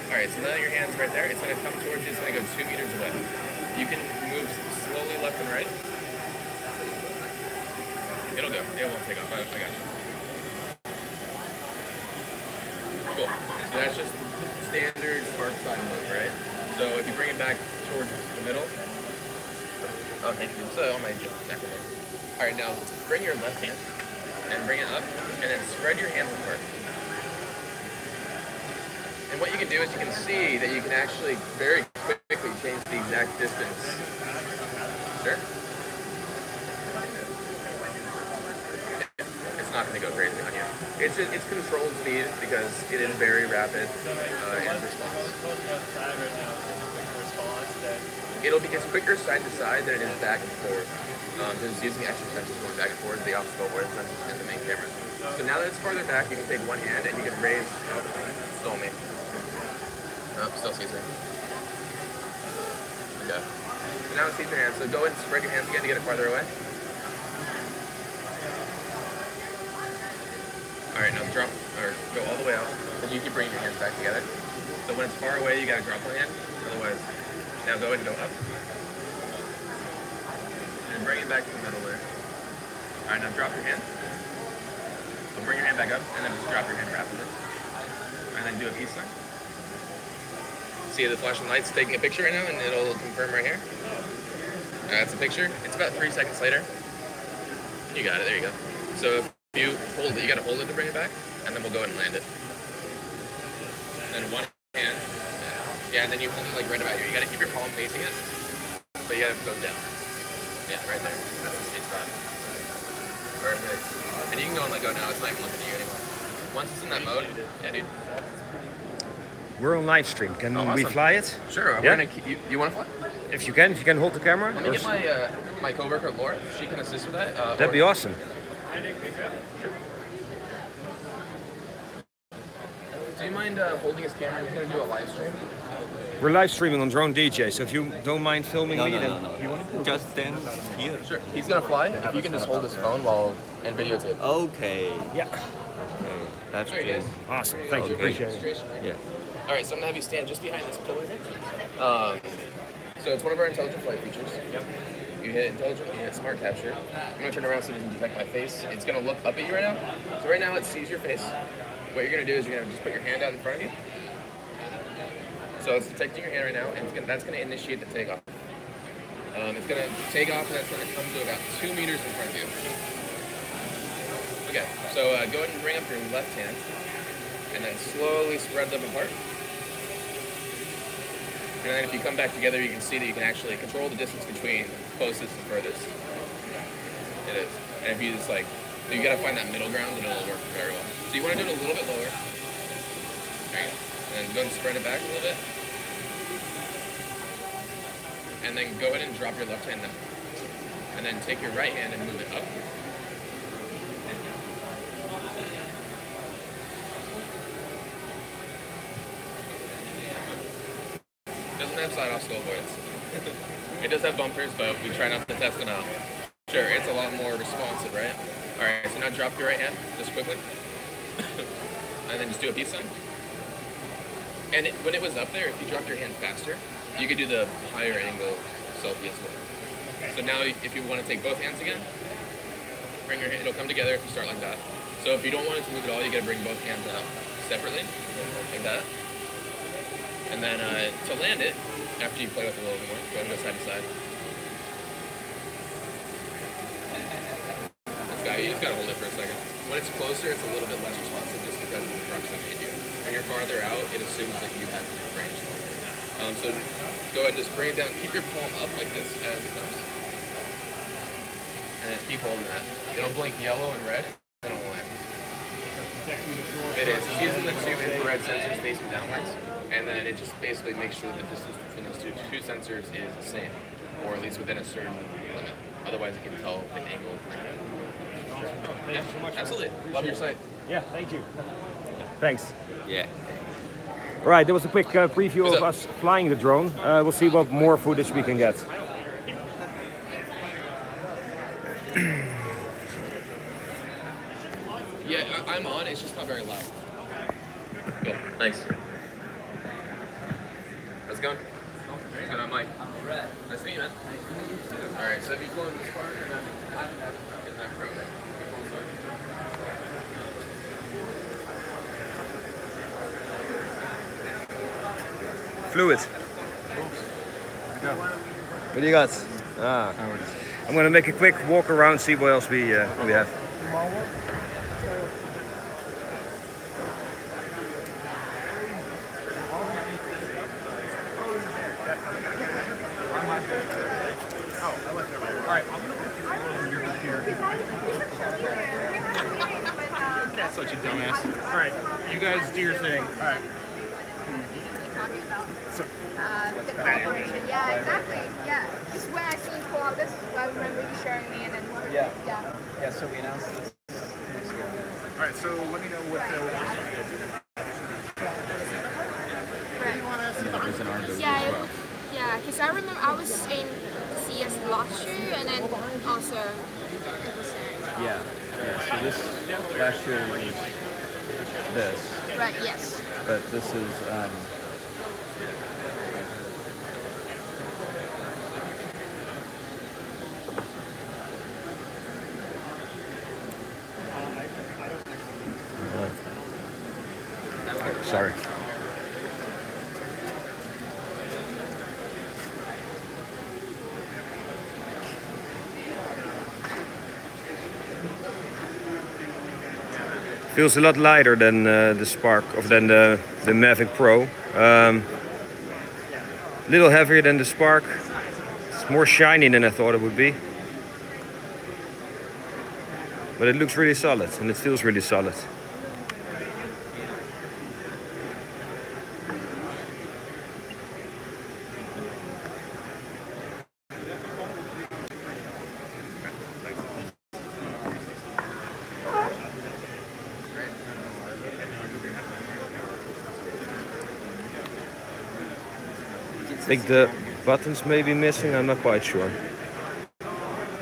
Alright, so now your hand's right there. It's going to come towards you. It's going to go 2 meters away. You can move slowly left and right. It'll go. It won't take off. I got you. Cool. So that's just standard spark side move, right? So if you bring it back towards the middle. Oh, thank you. So on my neck. Alright, now bring your left hand and bring it up, and then spread your hands apart. And what you can do is you can see that you can actually very quickly change the exact distance. Sure? It's not going to go crazy on you. It's controlled speed because it is very rapid in response. It's quicker side to side than it is back and forth. Because it's using extra sensors going back and forth, the obstacle avoidance sensors and the main camera. So now that it's farther back, you can take one hand and you can raise. Oh, stole me. Oh, still sees her. Okay. So now it sees your hands. So go ahead and spread your hands again to get it farther away. All right, now drop, or go all the way out. And you can bring your hands back together. So when it's far away, you gotta drop one hand. Otherwise, now go ahead and go up. And bring it back to the middle there. All right, now drop your hand. So bring your hand back up, and then just drop your hand rapidly. And then do a peace sign. See the flashing lights taking a picture right now, and it'll confirm right here. That's a picture. It's about 3 seconds later. You got it, there you go. So if you hold it, you gotta hold it to bring it back, and then we'll go ahead and land it. And then one hand. Yeah, and then you hold it like right about here. You gotta keep your palm facing it, but you gotta go down. Yeah, right there. That's the sweet spot. Perfect. And you can go and let go now. It's not even looking at you anymore. Once it's in that mode, yeah, dude. We're on live stream. Can we awesome. fly it? Sure. I'm Yeah? gonna keep, you want to fly? If you can hold the camera. Let me get my coworker Laura. She can assist with that. That'd be awesome. Do you mind holding his camera? He's gonna do a live stream. We're live streaming on Drone DJ, so if you don't mind filming me, then you want to just stand here. Sure. He's gonna fly. If you can just hold his phone and videotape. Okay. Yeah. Okay. That's There he good. is. Awesome. Thank you. Appreciate it. Yeah. All right, so I'm gonna have you stand just behind this pillar. So it's one of our intelligent flight features. Yep. You hit intelligent, you hit smart capture. I'm gonna turn around so it doesn't detect my face. It's gonna look up at you right now. So right now it sees your face. What you're gonna do is you're gonna just put your hand out in front of you. So it's detecting your hand right now, and that's gonna initiate the takeoff. It's gonna take off, and that's gonna come to about 2 meters in front of you. Okay, so go ahead and bring up your left hand, and then slowly spread them apart. And then if you come back together, you can see that you can actually control the distance between closest and furthest. It is. And if you just like, so you gotta find that middle ground and it'll work very well. So you wanna do it a little bit lower. There you go. And then go and spread it back a little bit. And then go ahead and drop your left hand down. And then take your right hand and move it up. Doesn't have side obstacle avoidance. It does have bumpers, but we try not to test them out. Sure, it's a lot more responsive, right? Alright, so now drop your right hand, just quickly. And then just do a peace sign. And when it was up there, if you dropped your hand faster, you could do the higher angle selfie as well. So now if you want to take both hands again, bring your hand, it'll come together if you start like that. So if you don't want it to move at all, you gotta bring both hands out separately, like that. And then to land it, after you play with it a little bit more, go ahead and go side to side. You just gotta hold it for a second. When it's closer, it's a little bit less responsive just because of the proximity to you. When you're farther out, it assumes that you have range. So go ahead and just bring it down. Keep your palm up like this as it comes. And then keep holding that. It'll blink yellow and red, then it'll land. It is. It's using the 2 infrared sensors facing downwards, and then it just basically makes sure the distance between those two sensors is the same, or at least within a certain limit. Otherwise, it can tell the angle. Yeah, absolutely. Love your site. Yeah, thank you. Thanks. Yeah. All right, that was a quick preview of us flying the drone. We'll see what more footage we can get. Yeah, I'm on. It's just not very loud. Good. Thanks. How's it going? Good. I'm Mike. Nice to meet you, man. All right. So have you flown this far? Isn't that pro? Fluid. What do you got? I'm gonna make a quick walk around, see what else we have. Such a dumbass. All right, you guys do your thing. All right. Yeah, exactly. Yeah. This is when I seen Columbus, I remember you showing me, and then Yeah, so we announced this. All right, so let me know what yeah, because I remember I was in CS last year, and then also. Yeah. So this last year was this. Right, yes. But this is, Sorry. Feels a lot lighter than the Spark, or than the Mavic Pro. A little heavier than the Spark. It's more shiny than I thought it would be. But it looks really solid and it feels really solid. I think the buttons may be missing, I'm not quite sure.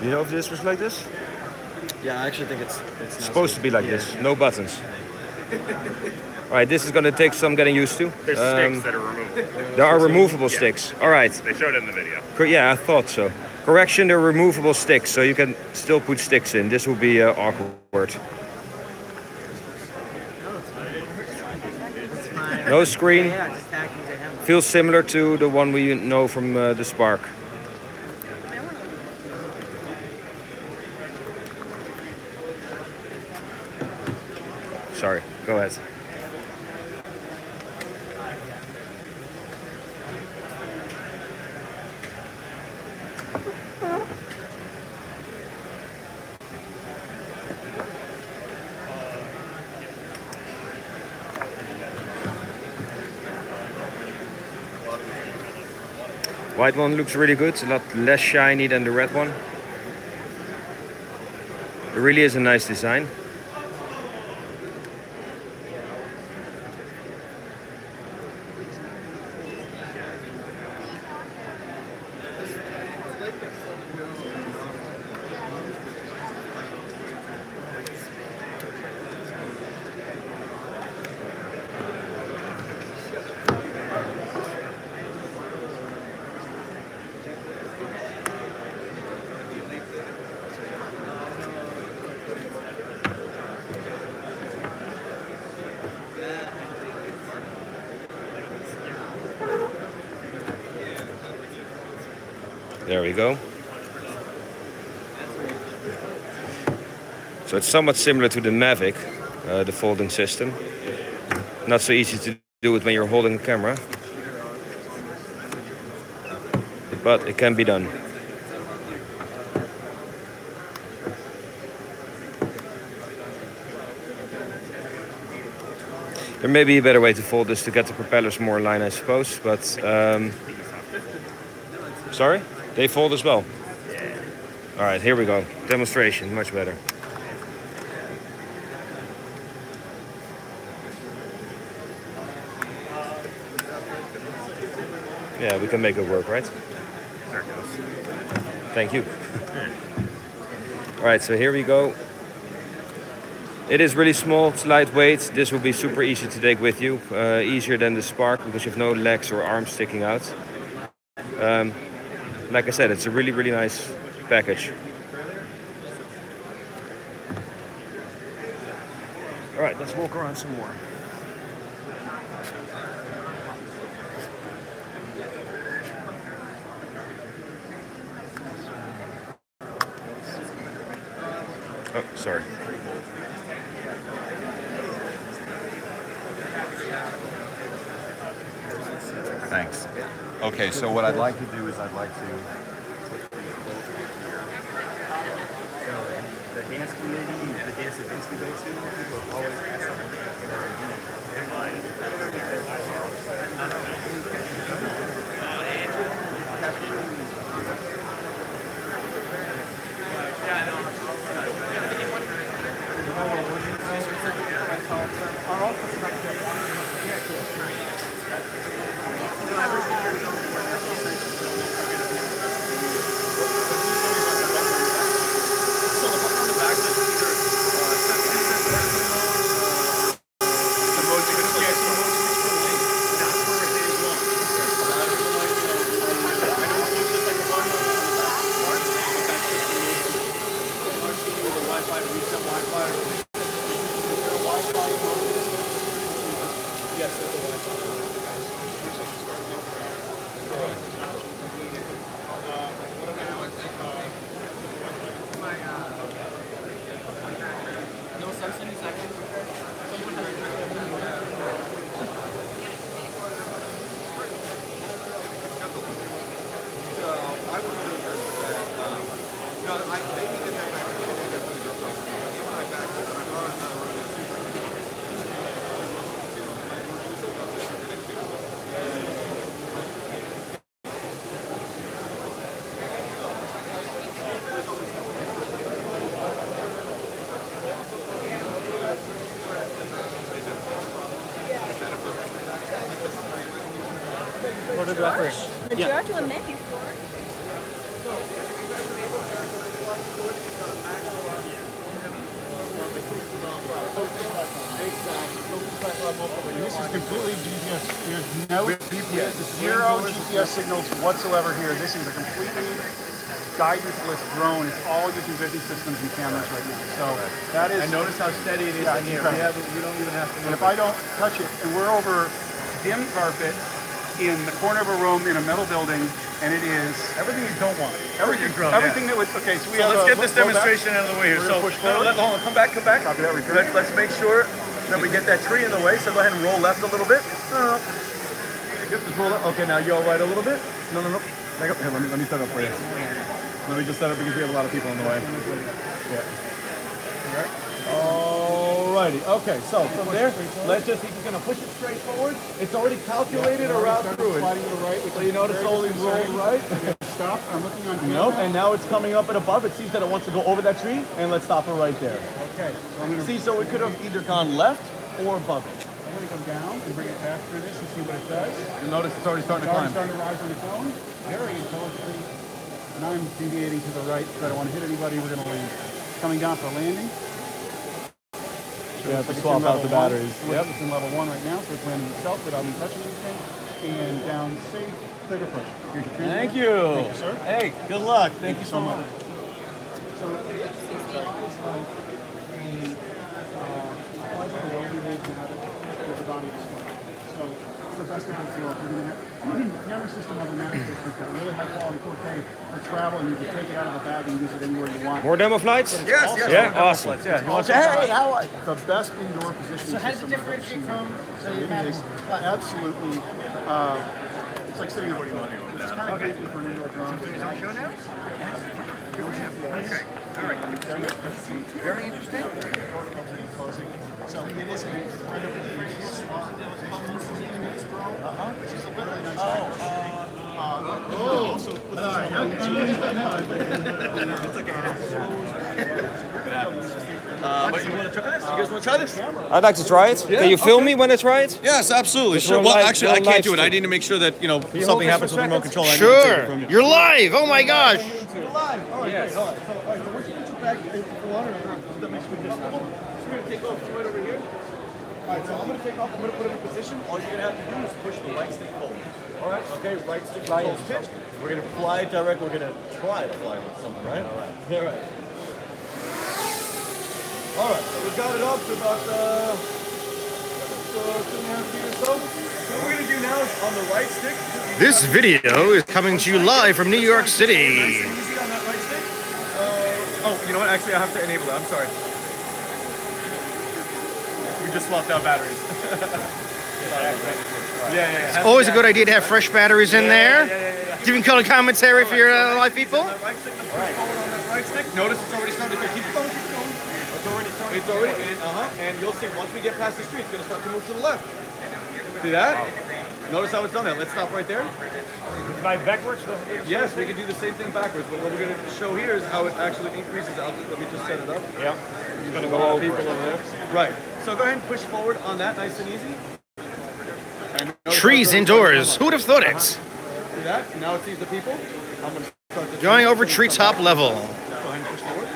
You know if this was like this? yeah, I actually think it's Supposed to be like this, no buttons. Alright, this is gonna take some getting used to. There's sticks that are removable. There are removable sticks. Alright. They showed it in the video. Yeah, I thought so. Correction, they're removable sticks, so you can still put sticks in. This will be awkward. No screen. Feels similar to the one we know from the Spark. Sorry, go ahead. White one looks really good, it's a lot less shiny than the red one. It really is a nice design. There we go. So it's somewhat similar to the Mavic, the folding system. Not so easy to do it when you're holding a camera, but it can be done. There may be a better way to fold this to get the propellers more in line, I suppose, but sorry? They fold as well? Yeah. All right, here we go. Demonstration, much better. Yeah, we can make it work, right? There it goes. Thank you. All right, so here we go. It is really small, it's lightweight. This will be super easy to take with you. Easier than the Spark because you have no legs or arms sticking out. Like I said, it's a really, really nice package. All right, let's walk around some more. Oh, sorry. Thanks. Okay, so what I'd like to do is I'd like to... The dance community, the dance events we go to, people always ask reset Wi-Fi. Is there a Wi-Fi on this? Yes, there's a Wi-Fi. No Samsung is active. Photographer. But you're to a menu for This is completely GPS. There's no GPS. Zero GPS signals whatsoever here. This is a completely guidance-less drone. It's all using vision systems and cameras right now. So that is. And notice how steady it is in here. We don't even have to. And if I don't touch it, and we're over dim carpet in the corner of a room in a metal building, and it is everything you don't want. Everything that would. Okay, so we have. Let's get this demonstration out of the way here. So hold on, come back. Copy that, return. Let's make sure that we get that tree in the way. So go ahead and roll left a little bit. Just roll up. Okay, now you all right a little bit? No. Back up. Here, let me set up for you. Let me just set up because we have a lot of people in the way. Yeah. Alrighty. Okay, so from there, let's just see if we're going to push it straight forward. It's already calculated around through it. So you notice slowly roll right. Stop. I'm looking on. Nope. And now it's coming up and above. It sees that it wants to go over that tree, and let's stop it right there. Okay. So I'm going to see. So it could have either gone left or above it. I'm going to go down and bring it back through this and see what it does. You notice it's already starting to climb. It's starting to rise on its own. Very intelligently. And I'm deviating to the right because I don't want to hit anybody. We're going to land. Coming down for landing. We have to swap out the batteries. Yep. It's in level 1 right now, so it's landing itself without me touching anything. And down safe, clear approach. Here's your transmitter. Thank you. Thank you, sir. Hey, good luck. Thank you so much. So the best of the field. You're going to have a camera system on the Mavic Air that's got really high quality 4K for travel, and you can take it out of the bag and use it anywhere you want. More demo flights? Yes. Yeah, awesome. Yeah. You want to hey, how are you? The best indoor positioning So how does it system differentiate from absolutely. It's like sitting on what you want to do. It's kind of great for an indoor drone. show now? Okay. All right. Very interesting. So it is an incredibly small which is a really nice But you want to try this? You guys want to try this? I'd like to try it. Yeah, Can you film me when I try it? Yes, absolutely. Sure. Well, actually, I can't do it. I need to make sure that, something happens with the remote control. Sure. You're live. Oh my gosh. You're live. All right, yes. All right. So, once you get your bag, if you want it, that makes me difficult. So we're going to take off right over here. All right, so I'm going to take off. I'm going to put it in position. All you're going to have to do is push the right stick forward. All right. Okay. Right stick forward. Pitch. We're going to fly it direct. We're going to try to fly with something, right? All right. All right. All right. So we got it up to about 2.5 feet or so. So what we're going to do now is on the right stick. This video is coming to you live from New York City. Nice and easy on that right stick. Oh, you know what? Actually, I have to enable it. I'm sorry. We just swapped out batteries. Yeah. It's always a good idea to have fresh batteries in there. Giving color commentary for your live people. All right. On that right stick. Notice it's already starting to keep it going. It's already in. And you'll see once we get past the street, it's going to start to move to the left. See that? Notice how it's done that. Let's stop right there. By backwards? Yes, we can do the same thing backwards, but what we're going to show here is how it actually increases altitude. Let me just set it up. Yeah. You're going to go over people over there. Right. So go ahead and push forward on that, nice and easy. And Trees indoors. Who'd have thought it? See that? Now it sees the people. I'm going to start the Going over treetop level. Go ahead and push forward.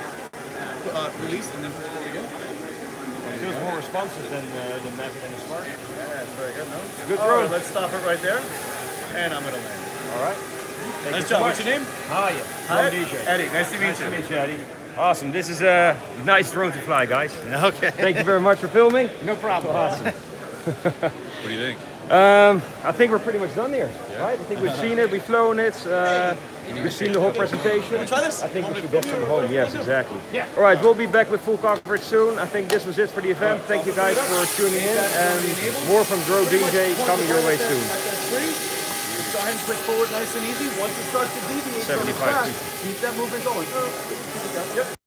Release and then push forward again. It feels more responsive than the Mavic and the Spark. Yeah, that's very good. No? Good throw. Let's stop it right there. And I'm going to land. All right. Nice job. What's your name? Hi. Hi, DJ. Eddie. Nice to meet you. Nice to meet you, Eddie. Awesome. This is a nice drone to fly, guys. Okay. Thank you very much for filming. No problem. Awesome. What do you think? I think we're pretty much done here, right? I think we've seen it, we've flown it, we've seen the whole presentation. Try this? I think we should get some home. Yes, exactly. All right, we'll be back with full coverage soon. I think this was it for the event. Thank you guys for tuning in, and more from Grow DJ coming your way soon. Go ahead and click forward nice and easy. Once it starts to deviate from the 75 track, keep that movement going. Yep.